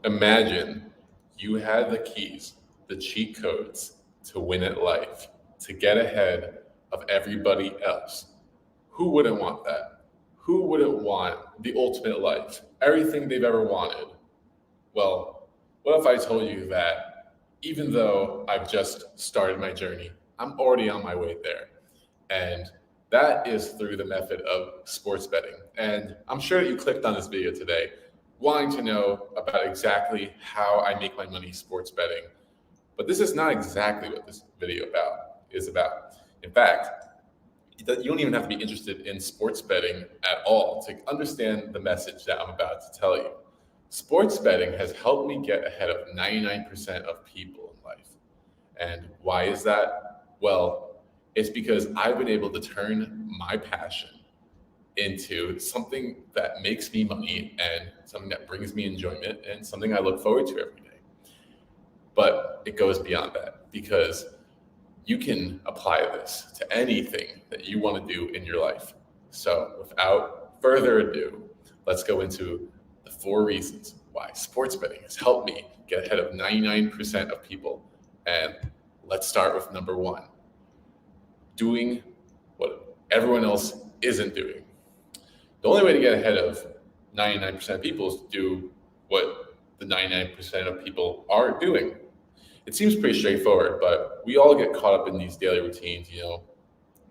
Imagine you had the keys, the cheat codes to win at life, to get ahead of everybody else. Who wouldn't want that? Who wouldn't want the ultimate life? Everything they've ever wanted. Well, what if I told you that even though I've just started my journey, I'm already on my way there? And that is through the method of sports betting. And I'm sure that you clicked on this video today wanting to know about exactly how I make my money sports betting. But this is not exactly what this video is about. In fact, you don't even have to be interested in sports betting at all to understand the message that I'm about to tell you. Sports betting has helped me get ahead of 99% of people in life. And why is that? Well, it's because I've been able to turn my passion into something that makes me money and something that brings me enjoyment and something I look forward to every day. But it goes beyond that because you can apply this to anything that you want to do in your life. So, without further ado, let's go into the 4 reasons why sports betting has helped me get ahead of 99% of people. And let's start with number one, doing what everyone else isn't doing. The only way to get ahead of 99% of people is to do what the 99% of people are doing. It seems pretty straightforward, but we all get caught up in these daily routines.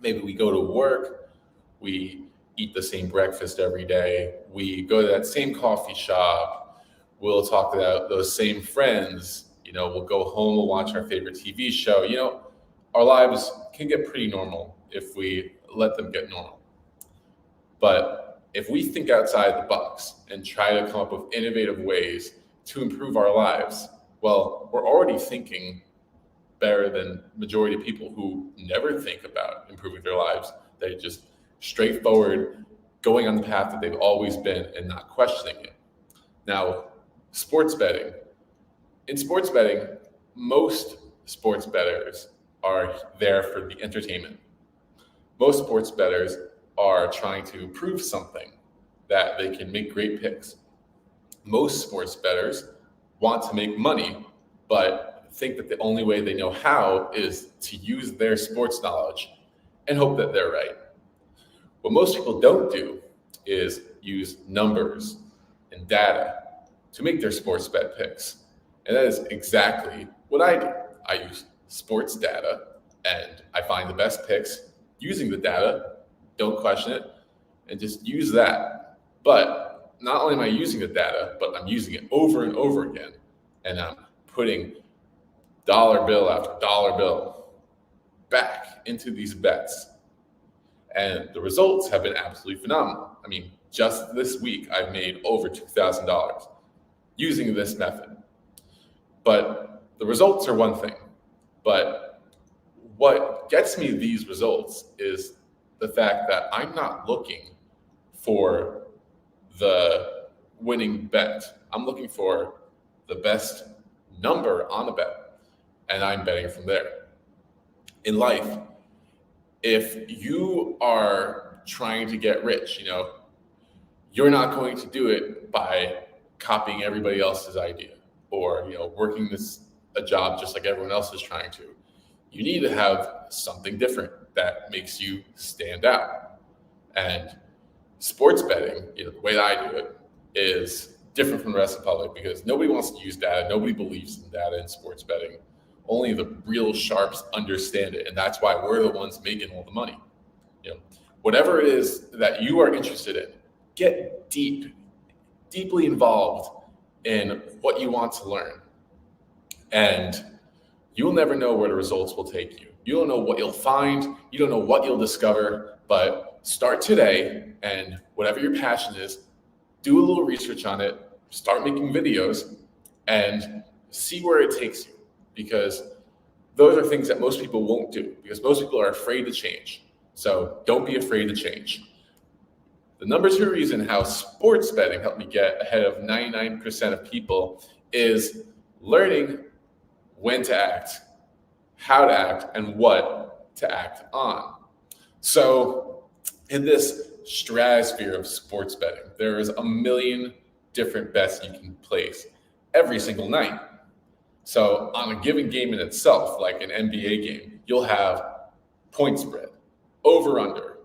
Maybe we go to work, we eat the same breakfast every day, we go to that same coffee shop, we'll talk to those same friends, we'll go home, we'll watch our favorite TV show. Our lives can get pretty normal if we let them get normal. But if we think outside the box and try to come up with innovative ways to improve our lives, well, we're already thinking better than majority of people who never think about improving their lives. They just straightforward going on the path that they've always been and not questioning it. Now, sports betting. In sports betting, most sports bettors are there for the entertainment. Most sports bettors are trying to prove something that they can make great picks. Most sports bettors want to make money, but think that the only way they know how is to use their sports knowledge and hope that they're right. What most people don't do is use numbers and data to make their sports bet picks. And that is exactly what I do. I use sports data and I find the best picks using the data, don't question it, and just use that. But not only am I using the data, but I'm using it over and over again. And I'm putting dollar bill after dollar bill back into these bets. And the results have been absolutely phenomenal. I mean, just this week, I've made over $2,000 using this method. But the results are one thing. But what gets me these results is the fact that I'm not looking for the winning bet. I'm looking for the best number on the bet, and I'm betting from there. In life, if you are trying to get rich, you're not going to do it by copying everybody else's idea or, working a job just like everyone else is trying to. You need to have something different that makes you stand out. And sports betting, the way that I do it is different from the rest of the public because nobody wants to use data. Nobody believes in data in sports betting. Only the real sharps understand it. And that's why we're the ones making all the money. Whatever it is that you are interested in, get deeply involved in what you want to learn. And you'll never know where the results will take you. You don't know what you'll find. You don't know what you'll discover, but start today. And whatever your passion is, do a little research on it, start making videos and see where it takes you. Because those are things that most people won't do because most people are afraid to change. So don't be afraid to change. The number 2 reason how sports betting helped me get ahead of 99% of people is learning when to act, how to act, and what to act on. So in this stratosphere of sports betting, there is a million different bets you can place. every single night. So on a given game in itself, like an NBA game, you'll have point spread, over under,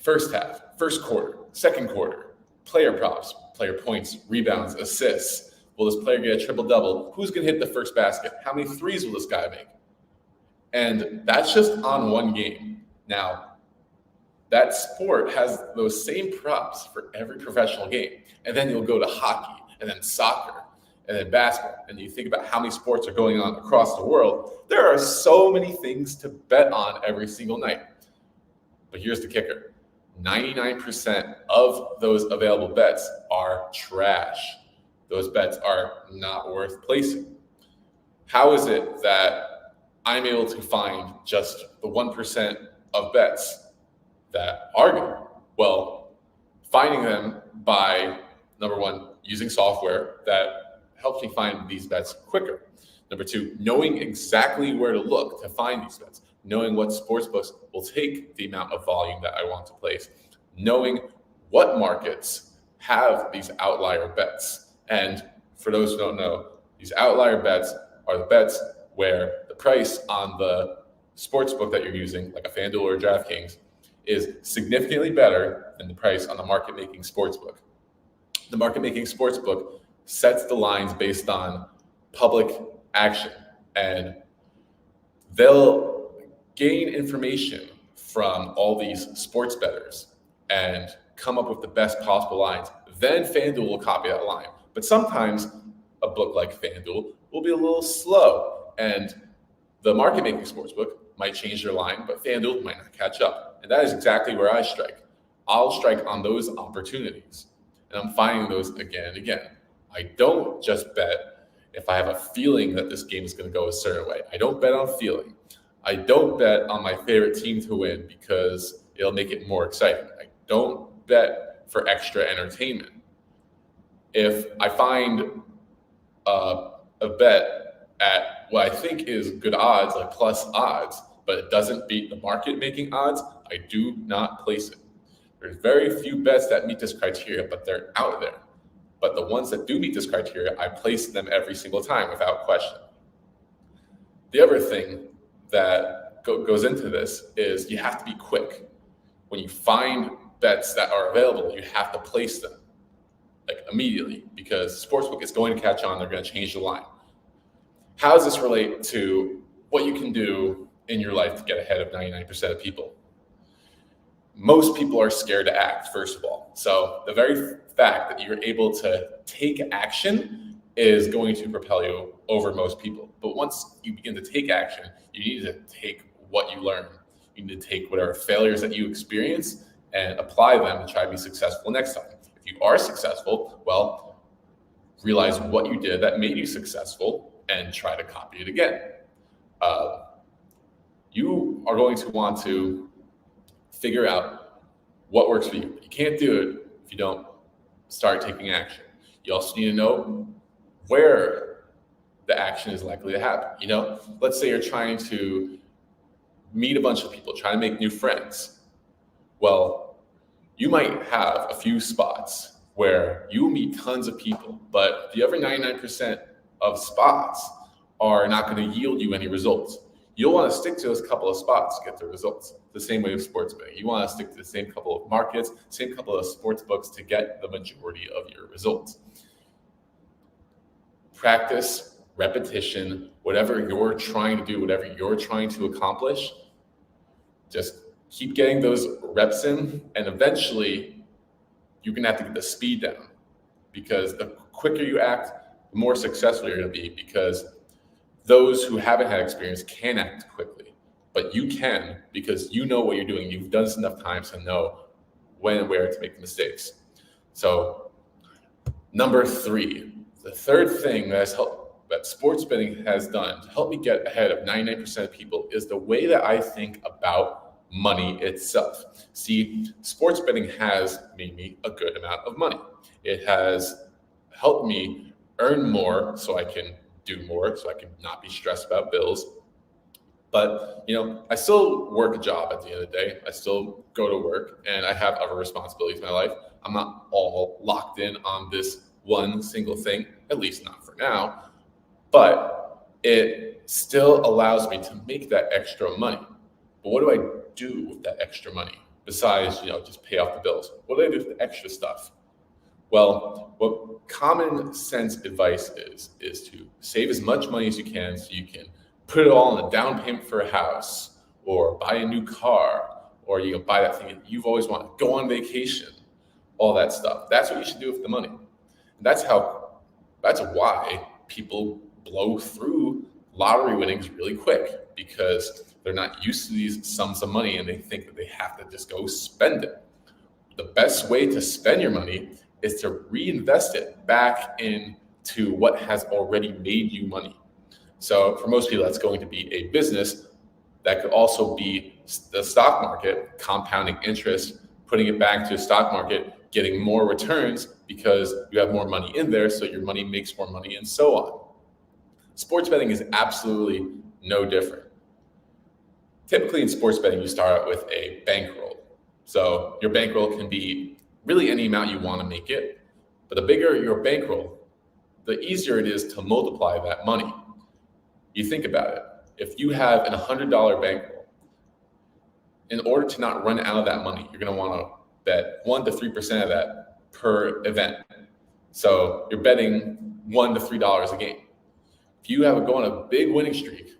first half, first quarter, second quarter, player props, player points, rebounds, assists. Will this player get a triple-double? Who's going to hit the first basket? How many threes will this guy make? And that's just on one game. Now, that sport has those same props for every professional game. And then you'll go to hockey, and then soccer, and then basketball. And you think about how many sports are going on across the world. There are so many things to bet on every single night. But here's the kicker. 99% of those available bets are trash. Those bets are not worth placing. How is it that I'm able to find just the 1% of bets that are good? Well, finding them by, number one, using software that helps me find these bets quicker. Number two, knowing exactly where to look to find these bets, knowing what sportsbooks will take the amount of volume that I want to place, knowing what markets have these outlier bets. And for those who don't know, these outlier bets are the bets where the price on the sportsbook that you're using, like a FanDuel or DraftKings, is significantly better than the price on the market-making sportsbook. The market-making sportsbook sets the lines based on public action, and they'll gain information from all these sports bettors and come up with the best possible lines. Then FanDuel will copy that line. But sometimes a book like FanDuel will be a little slow, and the market-making sportsbook might change their line, but FanDuel might not catch up. And that is exactly where I strike. I'll strike on those opportunities, and I'm finding those again and again. I don't just bet if I have a feeling that this game is going to go a certain way. I don't bet on feeling. I don't bet on my favorite team to win because it'll make it more exciting. I don't bet for extra entertainment. If I find a bet at what I think is good odds, like plus odds, but it doesn't beat the market-making odds, I do not place it. There's very few bets that meet this criteria, but they're out there. But the ones that do meet this criteria, I place them every single time without question. The other thing that goes into this is you have to be quick. When you find bets that are available, you have to place them like immediately, because sportsbook is going to catch on. They're going to change the line. How does this relate to what you can do in your life to get ahead of 99% of people? Most people are scared to act, first of all. So the very fact that you're able to take action is going to propel you over most people. But once you begin to take action, you need to take what you learn. You need to take whatever failures that you experience and apply them to try to be successful next time. If you are successful, well, realize what you did that made you successful and try to copy it again. You are going to want to figure out what works for you. You can't do it if you don't start taking action. You also need to know where the action is likely to happen. Let's say you're trying to meet a bunch of people, trying to make new friends. Well, you might have a few spots where you meet tons of people, but the other 99% of spots are not going to yield you any results. You'll want to stick to those couple of spots to get the results. The same way with sports betting. You want to stick to the same couple of markets, same couple of sports books to get the majority of your results. Practice, repetition, whatever you're trying to do, whatever you're trying to accomplish, just keep getting those reps in, and eventually you're going to have to get the speed down, because the quicker you act, the more successful you're going to be, because those who haven't had experience can act quickly, but you can, because you know what you're doing. You've done this enough times to know when and where to make mistakes. So number 3, the third thing that sports betting has done to help me get ahead of 99% of people is the way that I think about money itself. See, sports betting has made me a good amount of money. It has helped me earn more so I can do more, so I can not be stressed about bills. But, I still work a job at the end of the day. I still go to work, and I have other responsibilities in my life. I'm not all locked in on this one single thing, at least not for now, but it still allows me to make that extra money. But what do I do with that extra money besides, just pay off the bills? What do I do with the extra stuff? Well, what common sense advice is to save as much money as you can so you can put it all in a down payment for a house or buy a new car or buy that thing that you've always wanted, go on vacation, all that stuff. That's what you should do with the money. That's why people blow through lottery winnings really quick, because they're not used to these sums of money and they think that they have to just go spend it. The best way to spend your money is to reinvest it back into what has already made you money. So for most people, that's going to be a business. That could also be the stock market, compounding interest, putting it back to the stock market, getting more returns because you have more money in there, so your money makes more money, and so on. Sports betting is absolutely no different. Typically in sports betting, you start out with a bankroll. So your bankroll can be really any amount you want to make it, but the bigger your bankroll, the easier it is to multiply that money. You think about it. If you have an $100 bankroll, in order to not run out of that money, you're going to want to bet 1 to 3% of that per event. So you're betting $1 to $3 a game. If you go on a big winning streak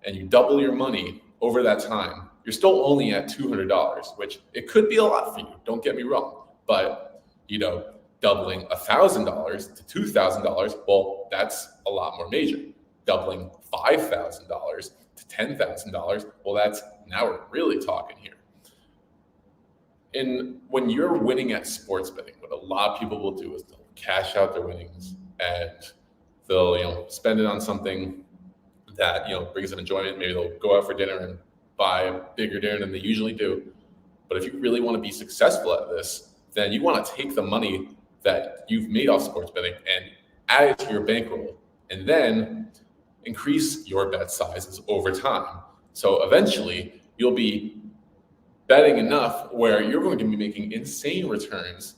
and you double your money over that time, you're still only at $200, which it could be a lot for you. Don't get me wrong, but doubling $1,000 to $2,000, well, that's a lot more major. Doubling $5,000 to $10,000, well, now we're really talking here. And when you're winning at sports betting, what a lot of people will do is they'll cash out their winnings and they'll spend it on something that brings them enjoyment. Maybe they'll go out for dinner and buy a bigger dinner than they usually do. But if you really want to be successful at this, then you want to take the money that you've made off sports betting and add it to your bankroll, and then increase your bet sizes over time. So eventually you'll be betting enough where you're going to be making insane returns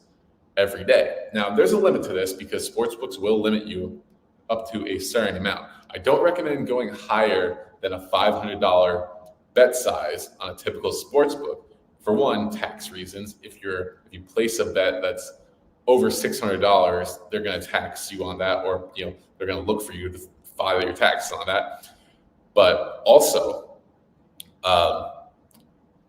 every day. Now, there's a limit to this because sportsbooks will limit you up to a certain amount. I don't recommend going higher than a $500 bet size on a typical sportsbook. For one, tax reasons. If you place a bet that's over $600, they're going to tax you on that, or they're going to look for you to file your taxes on that. But also,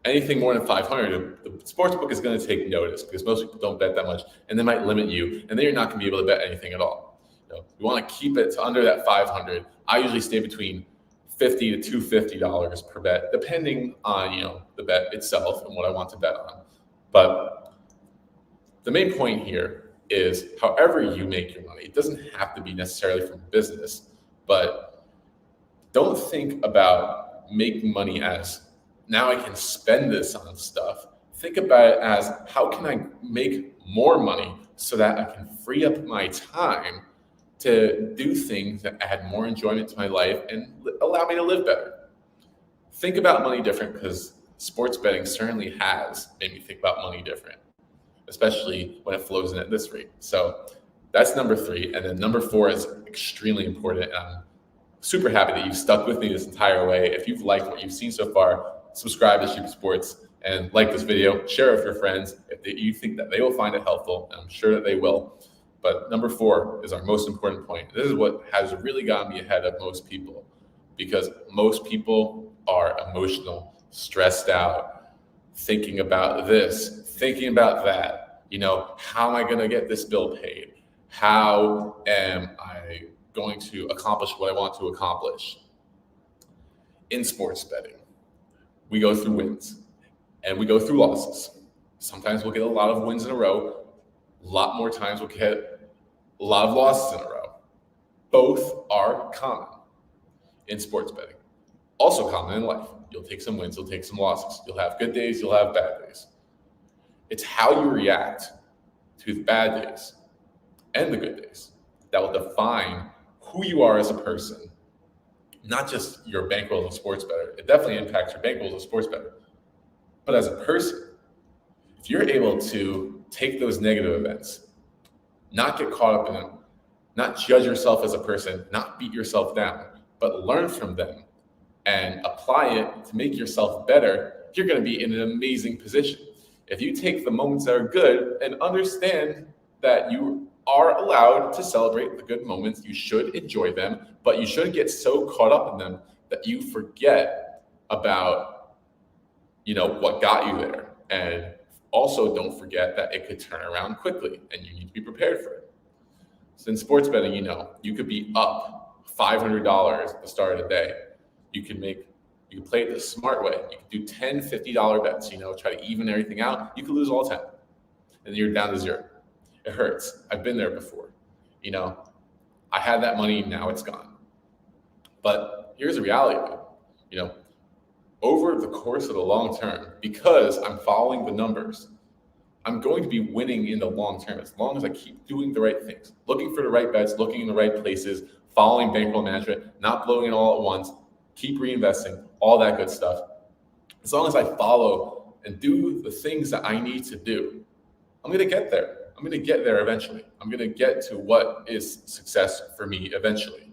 anything more than 500, the sportsbook is going to take notice because most people don't bet that much, and they might limit you, and then you're not going to be able to bet anything at all. You want to keep it to under that 500. I usually stay between $50 to $250 per bet, depending on the bet itself and what I want to bet on. But the main point here is, however you make your money, it doesn't have to be necessarily from business, but don't think about making money as, now I can spend this on stuff. Think about it as, how can I make more money so that I can free up my time to do things that add more enjoyment to my life and allow me to live better. Think about money different, because sports betting certainly has made me think about money different, especially when it flows in at this rate. So that's number 3. And then number 4 is extremely important. I'm super happy that you've stuck with me this entire way. If you've liked what you've seen so far, subscribe to Sheepy Sports and like this video, share it with your friends if you think that they will find it helpful, and I'm sure that they will. But number 4 is our most important point. This is what has really gotten me ahead of most people, because most people are emotional, stressed out, thinking about this, thinking about that. How am I going to get this bill paid? How am I going to accomplish what I want to accomplish? In sports betting, we go through wins and we go through losses. Sometimes we'll get a lot of wins in a row. A lot more times we'll get a lot of losses in a row. Both are common in sports betting. Also common in life. You'll take some wins, you'll take some losses. You'll have good days, you'll have bad days. It's how you react to the bad days and the good days that will define who you are as a person. Not just your bankroll as a sports bettor. It definitely impacts your bankroll as a sports bettor. But as a person, if you're able to take those negative events Not get caught up in them, not judge yourself as a person, not beat yourself down, but learn from them and apply it to make yourself better, you're going to be in an amazing position. If you take the moments that are good and understand that you are allowed to celebrate the good moments, you should enjoy them, but you shouldn't get so caught up in them that you forget about, what got you there. And also don't forget that it could turn around quickly and you need to be prepared for it. So in sports betting, you could be up $500 at the start of the day. You can play it the smart way. You can do $10, $50 bets, try to even everything out. You could lose all 10 and then you're down to zero. It hurts. I've been there before. I had that money, now it's gone. But here's the reality of it. Over the course of the long term, because I'm following the numbers, I'm going to be winning in the long term as long as I keep doing the right things, looking for the right bets, looking in the right places, following bankroll management, not blowing it all at once, keep reinvesting, all that good stuff. As long as I follow and do the things that I need to do, I'm going to get there. I'm going to get there eventually. I'm going to get to what is success for me eventually.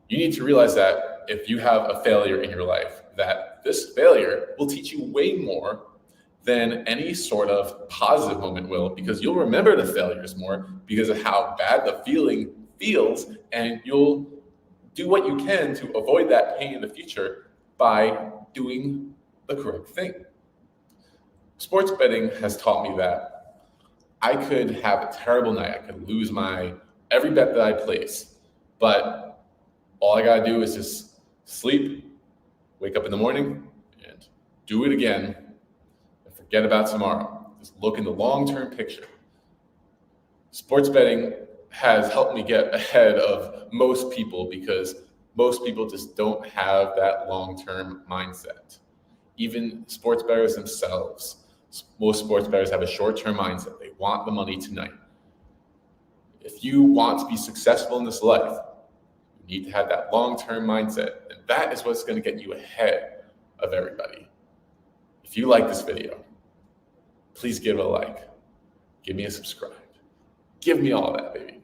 You need to realize that if you have a failure in your life, that this failure will teach you way more than any sort of positive moment will, because you'll remember the failures more because of how bad the feeling feels, and you'll do what you can to avoid that pain in the future by doing the correct thing. Sports betting has taught me that I could have a terrible night. I could lose every bet that I place, but all I gotta do is just sleep, wake up in the morning, and do it again, and forget about tomorrow. Just look in the long-term picture. Sports betting has helped me get ahead of most people because most people just don't have that long-term mindset. Even sports bettors themselves, most sports bettors have a short-term mindset. They want the money tonight. If you want to be successful in this life, you need to have that long-term mindset, and that is what's going to get you ahead of everybody. If you like this video, please give it a like, give me a subscribe, give me all that, baby.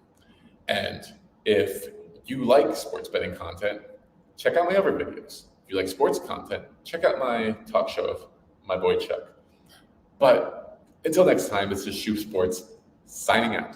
And if you like sports betting content, check out my other videos. If you like sports content, check out my talk show of my boy Chuck. But until next time, this is Shoop Sports signing out.